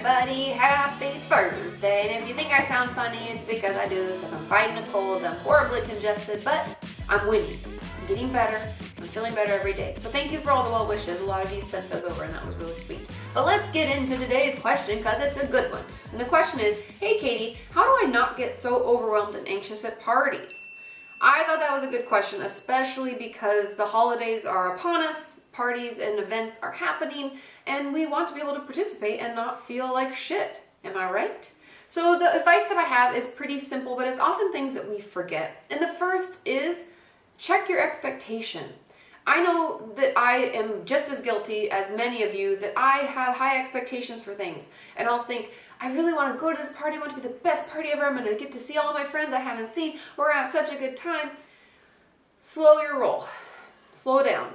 everybody, happy Thursday. And if you think I sound funny, it's because I do, because I'm fighting a cold, I'm horribly congested, but I'm winning. I'm getting better, I'm feeling better every day. So thank you for all the well wishes. A lot of you sent those over and that was really sweet. But let's get into today's question because it's a good one. And the question is, hey Katie, how do I not get so overwhelmed and anxious at parties? I thought that was a good question, especially because the holidays are upon us. Parties and events are happening and we want to be able to participate and not feel like shit. Am I right? So the advice that I have is pretty simple, but it's often things that we forget. And the first is check your expectation. I know that I am just as guilty as many of you that I have high expectations for things. And I'll think, I really want to go to this party. I want to be the best party ever. I'm going to get to see all my friends I haven't seen. We're going to have such a good time. Slow your roll. Slow down.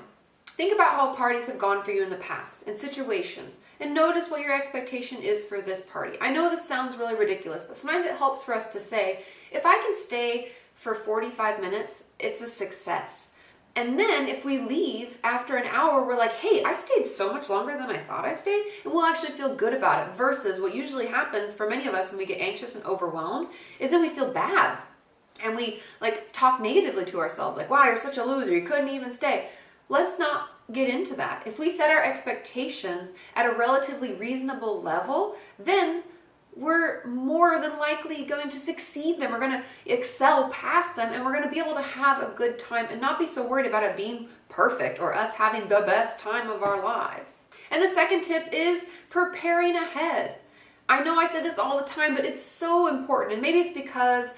Think about how parties have gone for you in the past and situations and notice what your expectation is for this party. I know this sounds really ridiculous, but sometimes it helps for us to say, if I can stay for 45 minutes, it's a success. And then if we leave after an hour, we're like, hey, I stayed so much longer than I thought I stayed, and we'll actually feel good about it versus what usually happens for many of us when we get anxious and overwhelmed is then we feel bad and we like talk negatively to ourselves like, wow, you're such a loser, you couldn't even stay. Let's not get into that. If we set our expectations at a relatively reasonable level, then we're more than likely going to succeed them. We're going to excel past them and we're going to be able to have a good time and not be so worried about it being perfect or us having the best time of our lives. And the second tip is preparing ahead. I know I say this all the time, but it's so important. And maybe it's because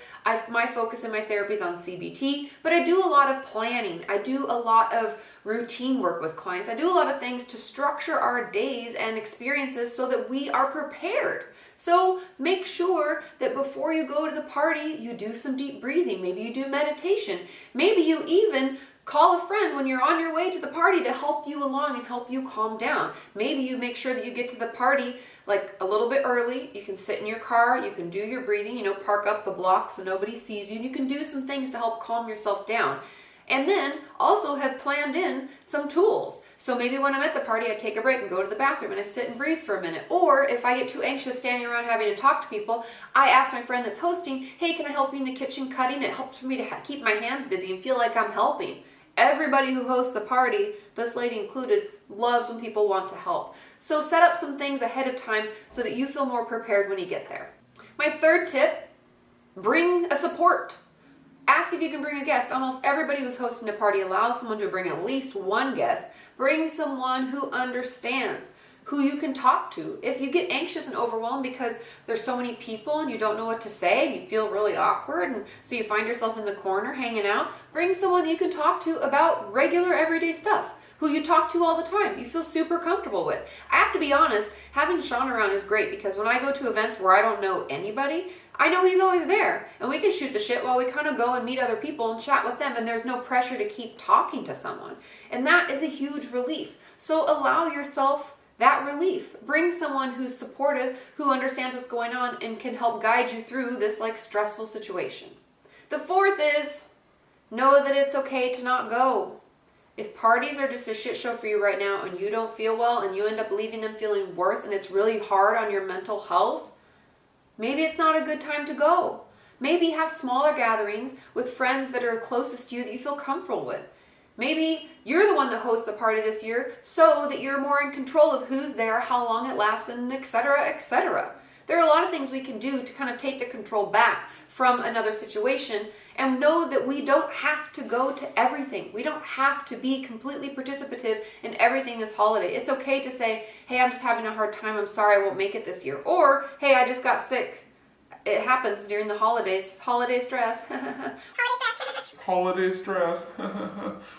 my focus in my therapy is on CBT, but I do a lot of planning. I do a lot of routine work with clients. I do a lot of things to structure our days and experiences so that we are prepared. So make sure that before you go to the party, you do some deep breathing. Maybe you do meditation. Maybe you even call a friend when you're on your way to the party to help you along and help you calm down. Maybe you make sure that you get to the party like a little bit early. You can sit in your car, you can do your breathing, park up the block so nobody sees you, and you can do some things to help calm yourself down. And then also have planned in some tools. So maybe when I'm at the party, I take a break and go to the bathroom and I sit and breathe for a minute. Or if I get too anxious standing around having to talk to people, I ask my friend that's hosting, hey, can I help you in the kitchen cutting? It helps for me to keep my hands busy and feel like I'm helping. Everybody who hosts a party, this lady included, loves when people want to help. So set up some things ahead of time so that you feel more prepared when you get there. My third tip, bring a support. Ask if you can bring a guest. Almost everybody who's hosting a party allows someone to bring at least one guest. Bring someone who understands, who you can talk to. If you get anxious and overwhelmed because there's so many people and you don't know what to say and you feel really awkward and so you find yourself in the corner hanging out, bring someone you can talk to about regular everyday stuff, who you talk to all the time, you feel super comfortable with. I have to be honest, having Sean around is great because when I go to events where I don't know anybody, I know he's always there and we can shoot the shit while we kind of go and meet other people and chat with them and there's no pressure to keep talking to someone. And that is a huge relief. So allow yourself that relief. Bring someone who's supportive, who understands what's going on and can help guide you through this stressful situation. The fourth is know that it's okay to not go. If parties are just a shit show for you right now and you don't feel well and you end up leaving them feeling worse and it's really hard on your mental health, maybe it's not a good time to go. Maybe have smaller gatherings with friends that are closest to you that you feel comfortable with. Maybe you're the one that hosts the party this year so that you're more in control of who's there, how long it lasts, and etc., etc. There are a lot of things we can do to kind of take the control back from another situation and know that we don't have to go to everything. We don't have to be completely participative in everything this holiday. It's okay to say, hey, I'm just having a hard time. I'm sorry I won't make it this year. Or, hey, I just got sick. It happens during the holidays. Holiday stress. Holiday stress.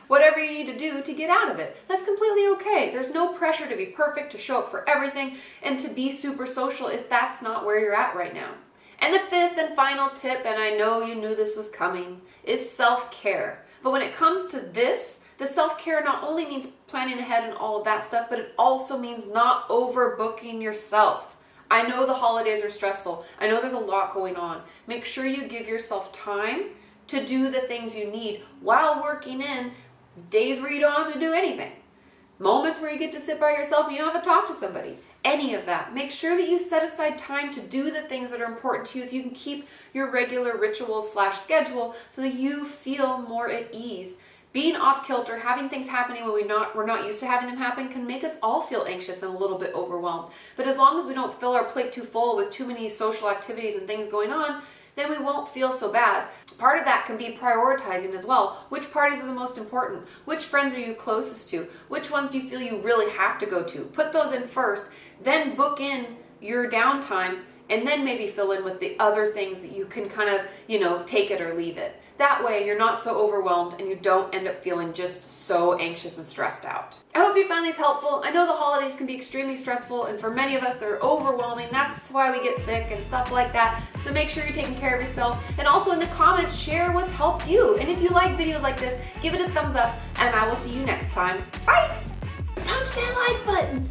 Whatever you need to do to get out of it. That's completely okay. There's no pressure to be perfect, to show up for everything, and to be super social if that's not where you're at right now. And the fifth and final tip, and I know you knew this was coming, is self-care. But when it comes to this, the self-care not only means planning ahead and all of that stuff, but it also means not overbooking yourself. I know the holidays are stressful. I know there's a lot going on. Make sure you give yourself time to do the things you need while working in days where you don't have to do anything. moments where you get to sit by yourself and you don't have to talk to somebody. Any of that. Make sure that you set aside time to do the things that are important to you so you can keep your regular rituals / schedule so that you feel more at ease. Being off kilter, having things happening when we're not used to having them happen can make us all feel anxious and a little bit overwhelmed. But as long as we don't fill our plate too full with too many social activities and things going on, then we won't feel so bad. Part of that can be prioritizing as well. Which parties are the most important? Which friends are you closest to? Which ones do you feel you really have to go to? Put those in first, then book in your downtime, and then maybe fill in with the other things that you can kind of, take it or leave it. That way you're not so overwhelmed and you don't end up feeling just so anxious and stressed out. I hope you find these helpful. I know the holidays can be extremely stressful, and for many of us they're overwhelming. That's why we get sick and stuff like that. So make sure you're taking care of yourself, and also in the comments share what's helped you. And if you like videos like this, give it a thumbs up, and I will see you next time. Bye! Punch that like button.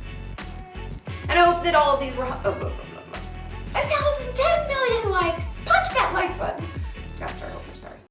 And I hope that all of these were 1,010 million likes. Punch that like button.